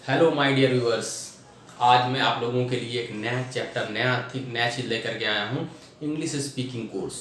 Hello my dear viewers. आज मैं आप लोगों के लिए एक नया चैप्टर नया चीज़ लेकर के आया हूँ, इंग्लिश स्पीकिंग कोर्स।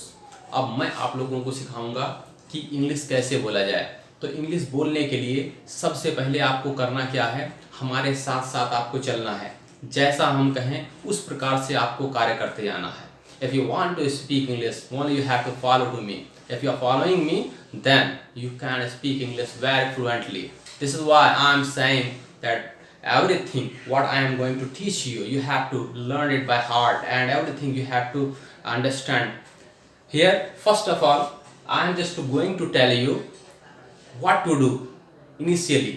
अब मैं आप लोगों को सिखाऊंगा कि इंग्लिश कैसे बोला जाए। तो इंग्लिश बोलने के लिए सबसे पहले आपको करना क्या है, हमारे साथ साथ आपको चलना है। जैसा हम कहें उस प्रकार से आपको कार्य करते जाना है। If you want to speak English, only you have to follow to me. If you are following me, then you can speak English very fluently. This is why I am saying that everything what I am going to teach you, you have to learn it by heart, and everything you have to understand. Here, first of all, I am just going to tell you what to do initially.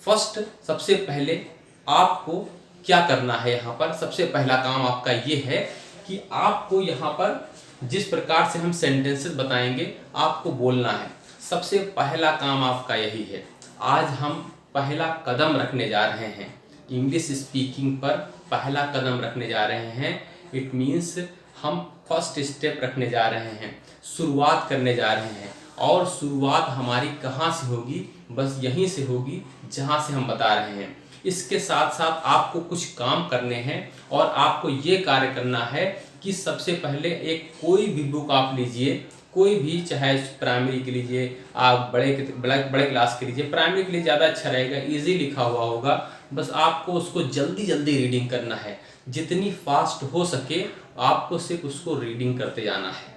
First सबसे पहले आपको क्या करना है। यहाँ पर सबसे पहला काम आपका ये है कि आपको यहाँ पर जिस प्रकार से हम सेंटेंसेस बताएंगे आपको बोलना है। सबसे पहला काम आपका यही है। आज हम पहला कदम रखने जा रहे हैं, इंग्लिश स्पीकिंग पर पहला कदम रखने जा रहे हैं। इट मीन्स हम फर्स्ट स्टेप रखने जा रहे हैं, शुरुआत करने जा रहे हैं। और शुरुआत हमारी कहाँ से होगी? बस यहीं से होगी जहाँ से हम बता रहे हैं। इसके साथ साथ आपको कुछ काम करने हैं और आपको ये कार्य करना है कि सबसे पहले एक कोई भी बुक आप लीजिए, कोई भी, चाहे प्राइमरी के लीजिए, आप बड़े क्लास के लीजिए। प्राइमरी के लिए ज़्यादा अच्छा रहेगा, इजी लिखा हुआ होगा। बस आपको उसको जल्दी जल्दी रीडिंग करना है, जितनी फास्ट हो सके आपको सिर्फ उसको रीडिंग करते जाना है।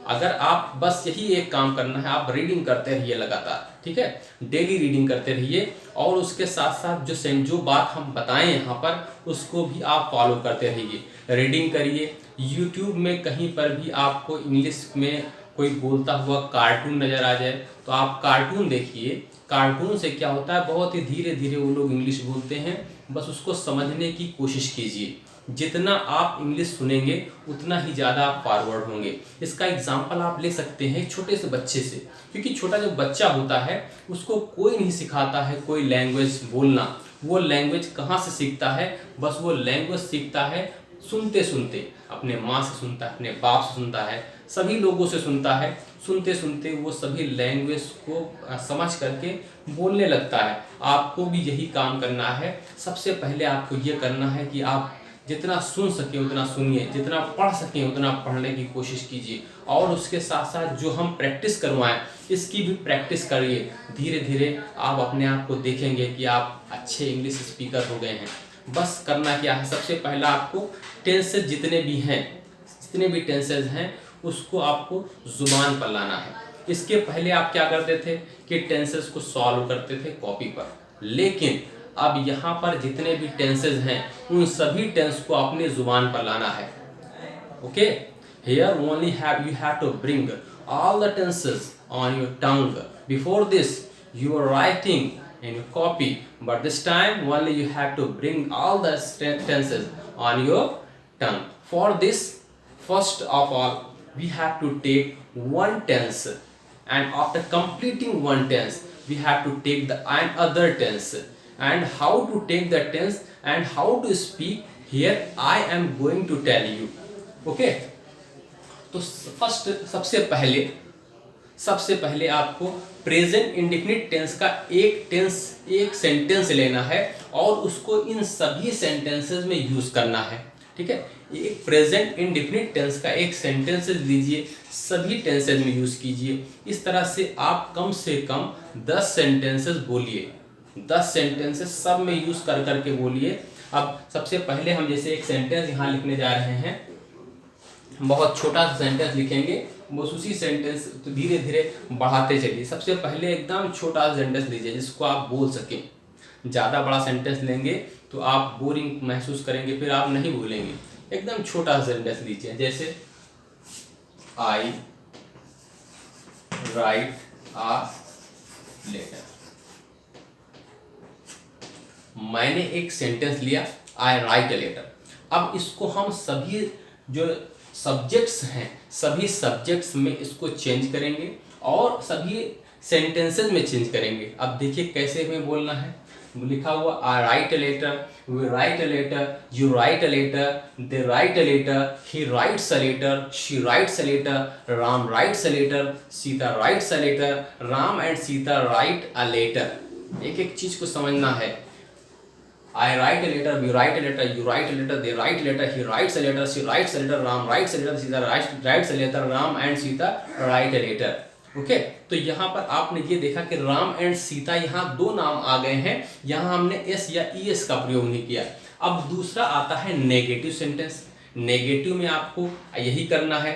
अगर आप बस यही एक काम करना है, आप रीडिंग करते रहिए लगातार, ठीक है, डेली रीडिंग करते रहिए। और उसके साथ साथ जो बात हम बताएं यहाँ पर उसको भी आप फॉलो करते रहिए, रीडिंग करिए। यूट्यूब में कहीं पर भी आपको इंग्लिश में कोई बोलता हुआ कार्टून नज़र आ जाए तो आप कार्टून देखिए। कार्टून से क्या होता है, बहुत ही धीरे धीरे वो लोग इंग्लिश बोलते हैं, बस उसको समझने की कोशिश कीजिए। जितना आप इंग्लिश सुनेंगे उतना ही ज़्यादा आप फॉरवर्ड होंगे। इसका एग्जाम्पल आप ले सकते हैं छोटे से बच्चे से, क्योंकि छोटा जो बच्चा होता है उसको कोई नहीं सिखाता है कोई लैंग्वेज बोलना। वो लैंग्वेज कहाँ से सीखता है? बस वो लैंग्वेज सीखता है सुनते सुनते, अपने माँ से सुनता है, अपने बाप से सुनता है, सभी लोगों से सुनता है। सुनते सुनते वो सभी लैंग्वेज को समझ करके बोलने लगता है। आपको भी यही काम करना है। सबसे पहले आपको ये करना है कि आप जितना सुन सके उतना सुनिए, जितना पढ़ सकें उतना पढ़ने की कोशिश कीजिए। और उसके साथ साथ जो हम प्रैक्टिस करवाएं इसकी भी प्रैक्टिस करिए। धीरे धीरे आप अपने आप को देखेंगे कि आप अच्छे इंग्लिश स्पीकर हो गए हैं। बस करना क्या है, सबसे पहला आपको टेंसेस जितने भी टेंसेस हैं उसको आपको जुबान पर लाना है। इसके पहले आप क्या करते थे कि टेंसेस को सॉल्व करते थे कॉपी पर, लेकिन अब यहाँ पर जितने भी टेंसेस हैं उन सभी टेंस को अपने जुबान पर लाना है। Okay, here only you have to bring all the tenses on your tongue. Before this you are writing in your copy, but this time only you have to bring all the tenses on your tongue. For this, first of all we have to take one tense, and after completing one tense we have to take the another tense. And how to take the tense and how to speak, here I am going to tell you. Okay, तो first सबसे पहले आपको present indefinite tense का एक sentence लेना है और उसको इन सभी सेंटेंसेस में यूज करना है। ठीक है, एक प्रेजेंट इंडेफिनिट टेंस का एक सेंटेंस लीजिए, सभी टेंसेस में यूज कीजिए। इस तरह से आप कम से कम 10 सेंटेंसेस बोलिए, 10 सेंटेंसेस सब में यूज कर करके बोलिए। अब सबसे पहले हम जैसे एक सेंटेंस यहाँ लिखने जा रहे हैं, बहुत छोटा सा सेंटेंस लिखेंगे, बस उसी सेंटेंस तो धीरे धीरे बढ़ाते चलिए। सबसे पहले एकदम छोटा सा सेंटेंस लीजिए जिसको आप बोल सकें। ज़्यादा बड़ा सेंटेंस लेंगे तो आप बोरिंग महसूस करेंगे, फिर आप नहीं बोलेंगे। एकदम छोटा सा सेंटेंस लीजिए, जैसे आई राइट आ लेटर। मैंने एक सेंटेंस लिया, आई राइट अ लेटर। अब इसको हम सभी जो सब्जेक्ट्स हैं सभी सब्जेक्ट्स में इसको चेंज करेंगे और सभी सेंटेंसेस में चेंज करेंगे। अब देखिए कैसे हमें बोलना है। लिखा हुआ I write a letter, we write a letter, you write a letter, they write a letter, he writes a letter, she writes a letter, Ram writes a letter, Sita writes a letter, Ram and Sita write a letter. एक एक चीज को समझना है। I write a letter, we write a letter, you write a letter, they write a letter, he writes a letter, she writes a letter, Ram writes a letter, Sita writes a letter, Ram and Sita write a letter. Okay तो यहाँ पर आपने ये देखा कि Ram and Sita यहाँ दो नाम आ गए हैं, यहाँ हमने एस या ई एस का प्रयोग नहीं किया। अब दूसरा आता है नेगेटिव सेंटेंस। नेगेटिव में आपको यही करना है,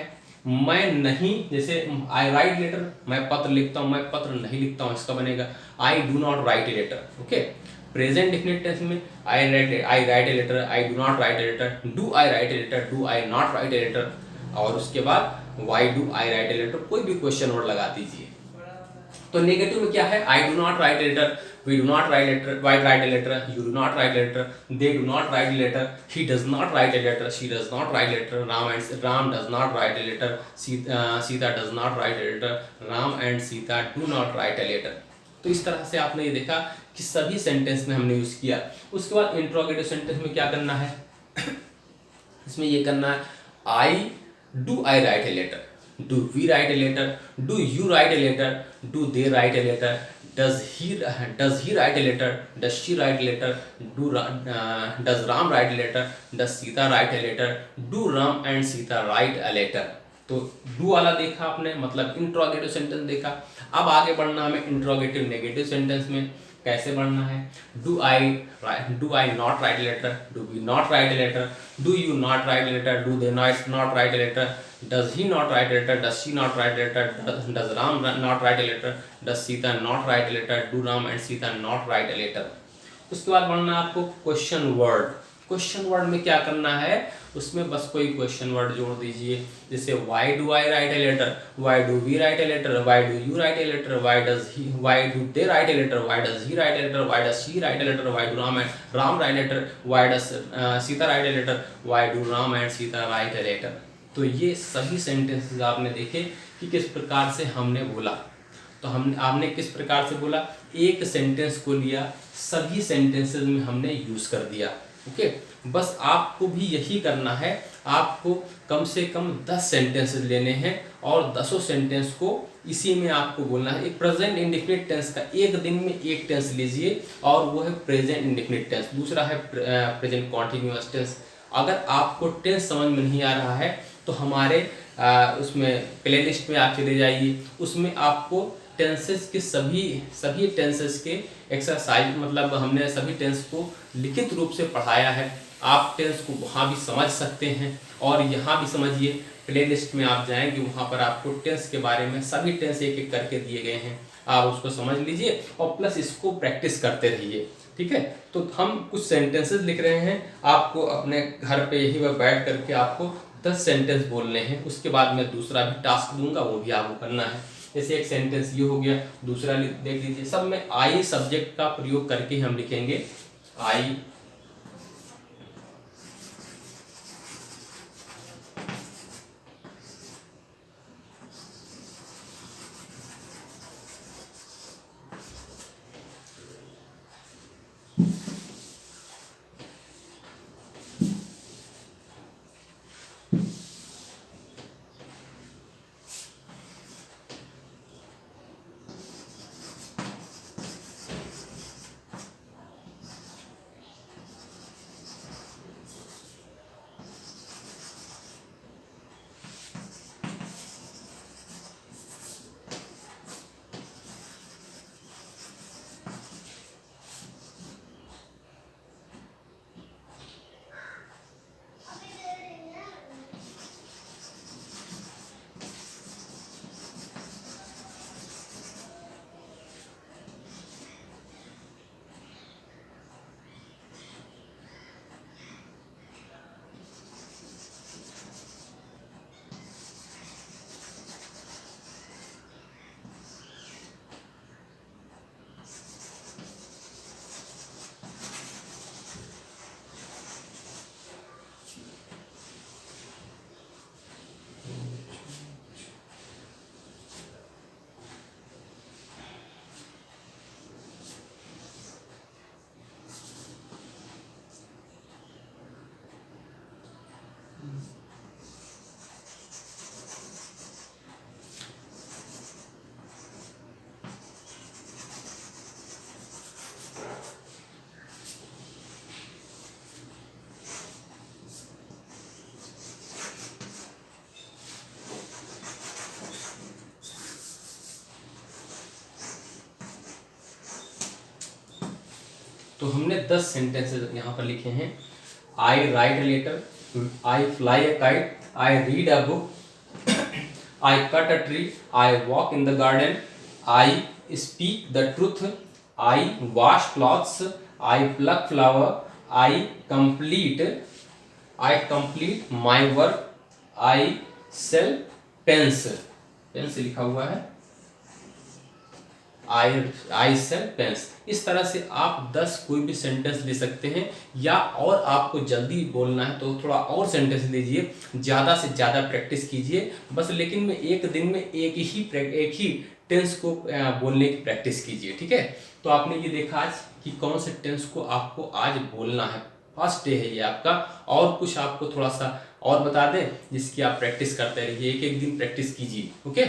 मैं नहीं, जैसे आई राइट लेटर, मैं पत्र लिखता हूँ, मैं पत्र नहीं लिखता हूँ, इसका बनेगा I do not write a letter. Okay present definite tense में I write a letter, I do not write a letter, do I write a letter, do I not write a letter, और उसके बाद why do I write a letter, कोई भी question word लगा दीजिए। तो negative में क्या है, I do not write a letter, we do not write letter, why write a letter, you do not write letter, they do not write letter, he does not write a letter, she does not write letter, Ram does not write a letter, Sita does not write a letter, Ram and Sita do not write a letter. तो इस तरह से आपने ये देखा कि सभी sentence में हमने यूज किया। उसके बाद इंट्रोगेटिव सेंटेंस में क्या करना है इसमें ये करना है, I do I write a letter, do we write a letter, do you write a letter, do they write a letter, does he write a letter, does she write a letter, does Ram write a letter, does Sita write a letter, do Ram and Sita write a letter. तो do वाला देखा आपने, मतलब interrogative sentence देखा। अब आगे बढ़ना हमें इंट्रोगेटिव नेगेटिव सेंटेंस में। कैसे बढ़ना है, do I not write a letter, do we not write a letter, do you not write a letter, do they not write a letter, does he not write a letter, does she not write a letter, does Ram not write a letter, does Sita not write a letter, do Ram and Sita not write a letter. उसके बाद बढ़ना आपको question word. Question word में क्या करना है, उसमें बस कोई क्वेश्चन वर्ड जोड़ दीजिए, जैसे why do I write a letter, why do we write a letter, why do you write a letter, why do they write a letter, why does he write a letter, why does she write a letter, why do Ram write a letter, why does Sita write a letter, why do Ram and Sita write a letter. तो ये सभी sentences आपने देखे कि किस प्रकार से हमने बोला। तो आपने किस प्रकार से बोला, एक सेंटेंस को लिया, सभी सेंटेंसेस में हमने यूज कर दिया। ओके बस आपको भी यही करना है, आपको कम से कम 10 सेंटेंसेस लेने हैं और 10 सेंटेंस को इसी में आपको बोलना है। एक प्रेजेंट इंडेफिनिट टेंस का एक दिन में एक टेंस लीजिए और वो है प्रेजेंट इंडेफिनिट टेंस, दूसरा है प्रेजेंट कॉन्टिन्यूअस टेंस। अगर आपको टेंस समझ में नहीं आ रहा है तो हमारे उसमें प्लेलिस्ट में आप चले जाइए, उसमें आपको टेंसेस के सभी टेंसेस के एक्सरसाइज, मतलब हमने सभी टेंस को लिखित रूप से पढ़ाया है। आप टेंस को वहाँ भी समझ सकते हैं और यहाँ भी समझिए। प्लेलिस्ट में आप जाएंगे, वहाँ पर आपको टेंस के बारे में सभी टेंस एक एक करके दिए गए हैं, आप उसको समझ लीजिए और प्लस इसको प्रैक्टिस करते रहिए। ठीक है, तो हम कुछ सेंटेंसेस लिख रहे हैं, आपको अपने घर पे यही वह बैठ करके आपको 10 सेंटेंस बोलने हैं। उसके बाद मैं दूसरा भी टास्क दूंगा, वो भी आपको करना है। जैसे एक सेंटेंस ये हो गया, दूसरा देख लीजिए। सब में आई सब्जेक्ट का प्रयोग करके हम लिखेंगे, आई तो हमने 10 सेंटेंसेस यहाँ पर लिखे हैं। I write a letter, I fly a kite, I read a book, I cut a tree, I walk in the garden, I speak the truth, I wash clothes, I pluck flower, I complete my work, I sell pens, pen से लिखा हुआ है, आई sell pens. इस तरह से आप 10 कोई भी सेंटेंस ले सकते हैं, या और आपको जल्दी बोलना है तो थोड़ा और सेंटेंस लीजिए, ज़्यादा से ज़्यादा प्रैक्टिस कीजिए बस। लेकिन में एक दिन में एक ही टेंस को बोलने की प्रैक्टिस कीजिए, ठीक है। तो आपने ये देखा आज कि कौन से टेंस को आपको आज बोलना है। फर्स्ट डे है ये आपका, और कुछ आपको थोड़ा सा और बता दें जिसकी आप प्रैक्टिस करते रहिए, एक एक दिन प्रैक्टिस कीजिए, ओके।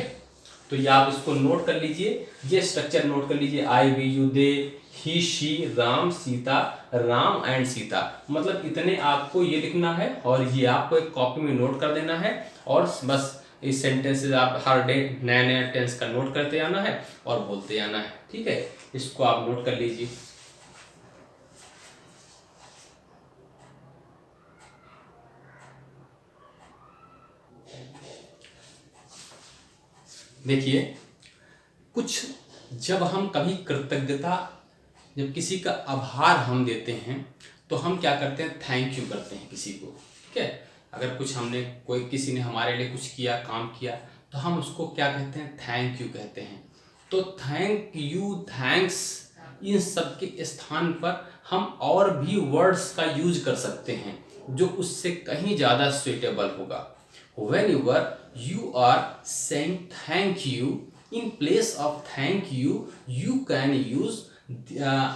तो ये आप इसको नोट कर लीजिए, ये स्ट्रक्चर नोट कर लीजिए। I, we, you, they, he, she, Ram, Sita, Ram and Sita, मतलब इतने आपको ये लिखना है और ये आपको एक कॉपी में नोट कर देना है। और बस इस सेंटेंसेस आप हर डे नया नया टेंस का नोट करते आना है और बोलते आना है, ठीक है। इसको आप नोट कर लीजिए। देखिए, कुछ जब हम कभी कृतज्ञता, जब किसी का आभार हम देते हैं तो हम क्या करते हैं, थैंक यू करते हैं किसी को, ठीक है। अगर कुछ हमने कोई किसी ने हमारे लिए कुछ किया, काम किया, तो हम उसको क्या कहते हैं, थैंक यू कहते हैं। तो थैंक यू, थैंक्स, इन सब के स्थान पर हम और भी वर्ड्स का यूज कर सकते हैं जो उससे कहीं ज़्यादा सुइटेबल होगा। Whenever you are saying thank you, in place of thank you, you can use uh,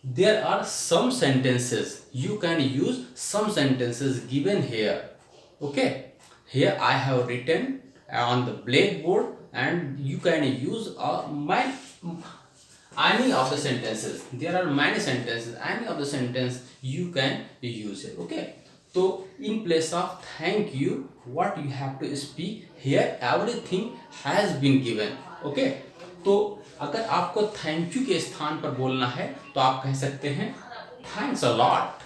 there are some sentences, you can use some sentences given here, okay. Here I have written on the blackboard, and you can use any of the sentences. There are many sentences, any of the sentence you can use it, okay. तो in place of thank you, what you have to speak here, everything has been given, okay. तो अगर आपको thank you के स्थान पर बोलना है तो आप कह सकते हैं thanks a lot.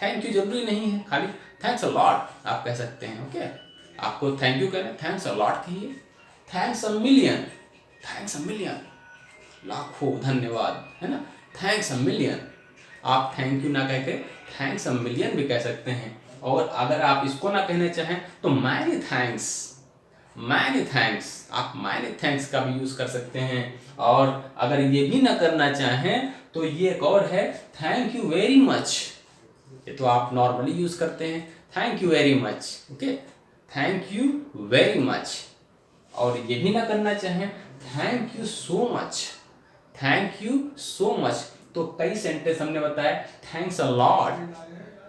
Thank you जरूरी नहीं है, खाली थैंक्स अ लॉट आप कह सकते हैं, ओके। आपको थैंक यू कहना है, थैंक्स अ लॉट कहिए। Thanks a million, thanks a million, लाखों धन्यवाद, है ना। थैंक्स अ मिलियन, आप थैंक यू ना कह के थैंक्स अ मिलियन भी कह सकते हैं। और अगर आप इसको ना कहना चाहें तो मैनी थैंक्स, मैनी थैंक्स, आप मैनी थैंक्स का भी यूज कर सकते हैं। और अगर ये भी ना करना चाहें तो ये एक और है, थैंक यू वेरी मच। ये तो आप नॉर्मली यूज करते हैं, thank you very much, okay, thank you very much. और ये भी ना करना चाहें, thank you so much, thank you so much. तो कई सेंटेंस हमने बताया, thanks a lot,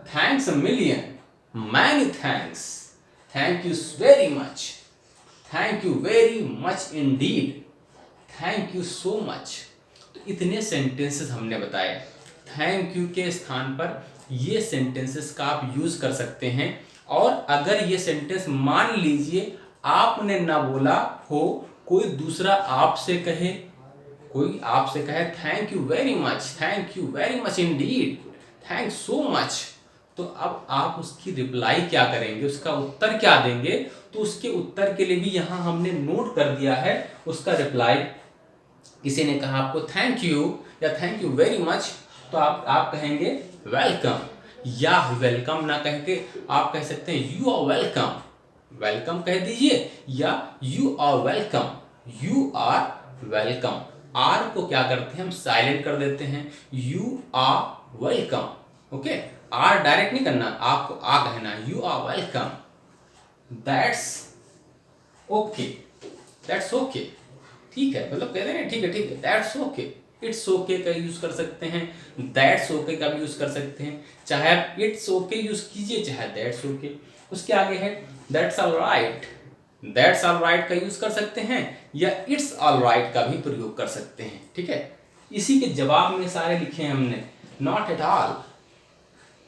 thanks a million, many thanks, thank you very much, thank you very much Indeed, thank you so much. तो इतने सेंटेंसेस हमने बताए। Thank you के स्थान पर ये सेंटेंसेस का आप यूज कर सकते हैं। और अगर ये सेंटेंस मान लीजिए आपने ना बोला हो, कोई दूसरा आपसे कहे, कोई आपसे कहे thank you very much Indeed, thanks so much, तो अब आप उसकी रिप्लाई क्या करेंगे, उसका उत्तर क्या देंगे। तो उसके उत्तर के लिए भी यहाँ हमने नोट कर दिया है उसका रिप्लाई। किसी ने कहा आपको थैंक यू या थैंक यू वेरी मच, तो आप कहेंगे वेलकम, या वेलकम ना कह के आप कह सकते हैं यू आर वेलकम, वेलकम कह दीजिए, या you are welcome, you are welcome. R को क्या करते हैं हम साइलेंट कर देते हैं, you are welcome, okay. R direct नहीं करना, आपको आ कहना, you are welcome, that's okay, that's okay, ठीक है, मतलब कह रहे हैं ठीक है, दैट्स ओके, इट्स ओके का यूज कर सकते हैं, दैट्स ओके का भी यूज कर सकते हैं। चाहे आप इट्स ओके यूज कीजिए, चाहे दैट्स ओके। उसके आगे है दैट्स ऑलराइट, दैट्स ऑलराइट का यूज कर सकते हैं, या इट्स ऑलराइट का भी प्रयोग कर सकते हैं, ठीक है। इसी के जवाब में सारे लिखे हैं हमने, not at all,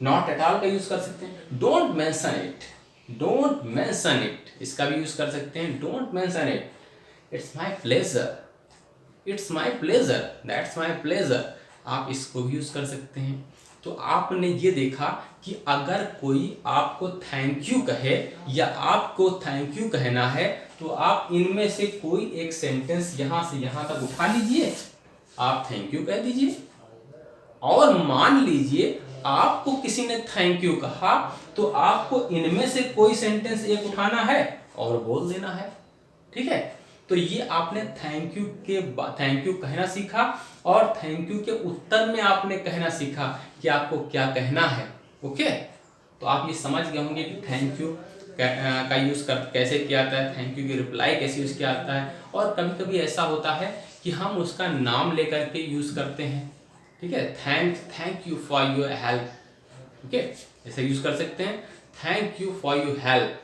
not at all का यूज कर सकते हैं, don't mention it, don't mention it, इसका भी यूज कर सकते हैं, don't mention it. It's my pleasure, it's my pleasure, that's my pleasure. आप इसको भी यूज़ कर सकते हैं। तो आपने ये देखा कि अगर कोई आपको थैंक यू कहे या आपको थैंक यू कहना है तो आप इनमें से कोई एक सेंटेंस यहाँ से यहाँ तक उठा लीजिए, आप थैंक यू कह दीजिए। और मान लीजिए आपको किसी ने थैंक यू कहा तो आपको इनमें से कोई सेंटेंस एक उठाना है और बोल देना है, ठीक है। तो ये आपने थैंक यू कहना सीखा और थैंक यू के उत्तर में आपने कहना सीखा कि आपको क्या कहना है। ओके, तो आप ये समझ गए होंगे कि थैंक यू का यूज़ कैसे किया जाता है, थैंक यू की रिप्लाई कैसे यूज़ किया जाता है। और कभी कभी ऐसा होता है कि हम उसका नाम लेकर के यूज़ करते हैं, ठीक है। Thank you for your help, okay, ऐसे यूज़ कर सकते हैं। Thank you for your help,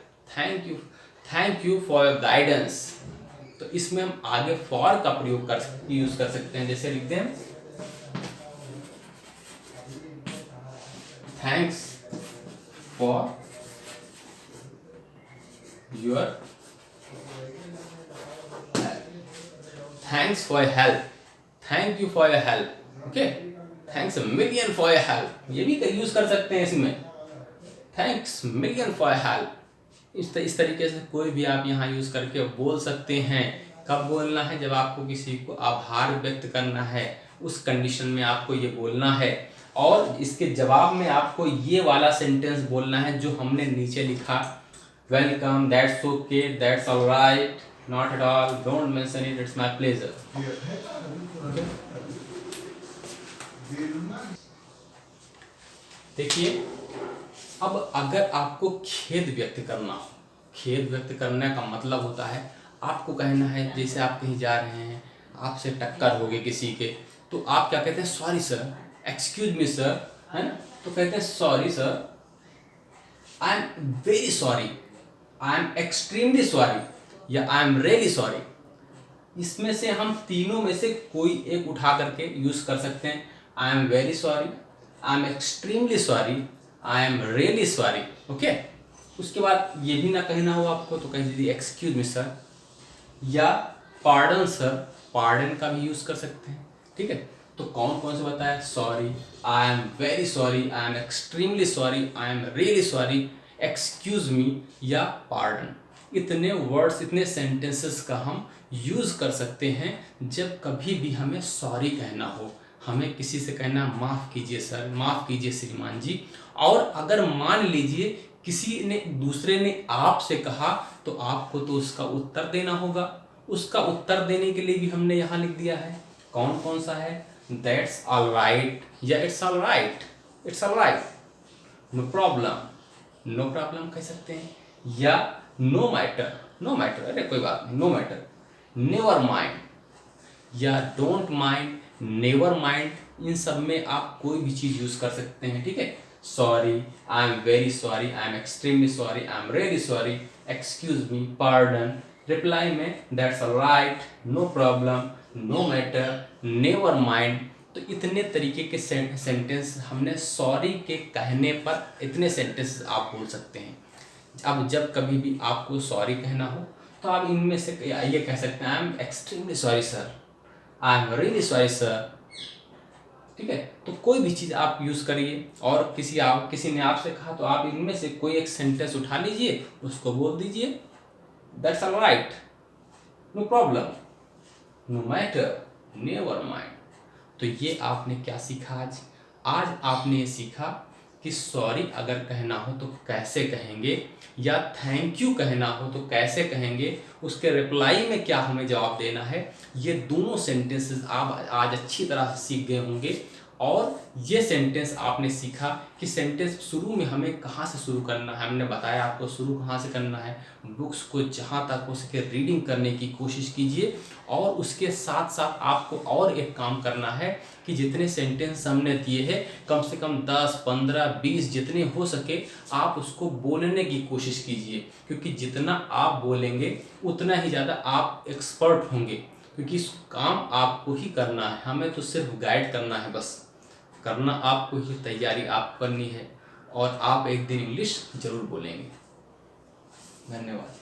thank you for your guidance. तो इसमें हम आगे फॉर का प्रयोग यूज़ कर सकते हैं। जैसे लिखते हैं thanks for your thanks for help, thank you for your help, okay, thanks million for your help, ये भी यूज कर सकते हैं इसमें, थैंक्स मिलियन फॉर हेल्प। इस तरीके से कोई भी आप यहाँ यूज करके बोल सकते हैं। कब बोलना है? जब आपको किसी को आभार व्यक्त करना है, उस कंडीशन में आपको ये बोलना है। और इसके जवाब में आपको ये वाला सेंटेंस बोलना है जो हमने नीचे लिखा, welcome, that's okay, that's alright, not at all, don't mention it, it's my pleasure. देखिए, अब अगर आपको खेद व्यक्त करना हो, खेद व्यक्त करने का मतलब होता है आपको कहना है, जैसे आप कहीं जा रहे हैं, आपसे टक्कर हो गई किसी के, तो आप क्या कहते हैं? Sorry sir, excuse me sir, है ना। तो कहते हैं sorry sir, I am very sorry, I am extremely sorry, या आई एम रियली सॉरी। इसमें से हम तीनों में से कोई एक उठा करके यूज कर सकते हैं। आई am very sorry, I am extremely sorry, I am really sorry, okay. उसके बाद ये भी ना कहना हो आपको तो कह दीजिए एक्सक्यूज मी सर, या पार्डन सर, पार्डन का भी यूज कर सकते हैं, ठीक है। तो कौन कौन से बताया? Sorry, I am very sorry, I am extremely sorry, I am really sorry, excuse मी या पार्डन। इतने वर्ड्स, इतने सेंटेंसेस का हम यूज कर सकते हैं जब कभी भी हमें सॉरी कहना हो। हमें किसी से कहना माफ़ कीजिए सर, माफ़ कीजिए श्रीमान जी। और अगर मान लीजिए किसी ने, दूसरे ने आपसे कहा, तो आपको तो उसका उत्तर देना होगा। उसका उत्तर देने के लिए भी हमने यहाँ लिख दिया है। कौन कौन सा है? दैट्स ऑल राइट, या it's all right, it's all right, no problem, no problem कह सकते हैं, या नो मैटर, नो मैटर, अरे कोई बात नहीं, नो मैटर, नेवर माइंड, या डोंट माइंड, नेवर माइंड। इन सब में आप कोई भी चीज़ यूज़ कर सकते हैं, ठीक है। Sorry, I am very sorry, I am extremely sorry, I am really sorry, excuse me, pardon. Reply में that's alright, no problem, no matter, never mind. तो इतने तरीके के सेंटेंस हमने सॉरी के कहने पर, इतने सेंटेंस आप बोल सकते हैं। अब जब कभी भी आपको सॉरी कहना हो तो आप इनमें से ये कह सकते हैं, आई am extremely sorry sir, I am really sorry sir, ठीक है। तो कोई भी चीज़ आप यूज़ करिए। और किसी ने आपसे कहा तो आप इनमें से कोई एक सेंटेंस उठा लीजिए, उसको बोल दीजिए, that's all right, no problem, no matter, never mind. तो ये आपने क्या सीखा आज? आज आपने ये सीखा कि सॉरी अगर कहना हो तो कैसे कहेंगे, या थैंक यू कहना हो तो कैसे कहेंगे, उसके रिप्लाई में क्या हमें जवाब देना है। ये दोनों सेंटेंसेस आप आज अच्छी तरह से सीख गए होंगे। और ये सेंटेंस आपने सीखा कि सेंटेंस शुरू में हमें कहाँ से शुरू करना है। हमने बताया आपको शुरू कहाँ से करना है। बुक्स को जहाँ तक हो सके रीडिंग करने की कोशिश कीजिए। और उसके साथ साथ आपको और एक काम करना है कि जितने सेंटेंस हमने दिए हैं, कम से कम 10, 15, 20 जितने हो सके आप उसको बोलने की कोशिश कीजिए। क्योंकि जितना आप बोलेंगे उतना ही ज़्यादा आप एक्सपर्ट होंगे। क्योंकि इस काम आपको ही करना है, हमें तो सिर्फ गाइड करना है, बस करना आपको ही, तैयारी आप करनी है। और आप एक दिन इंग्लिश जरूर बोलेंगे। धन्यवाद।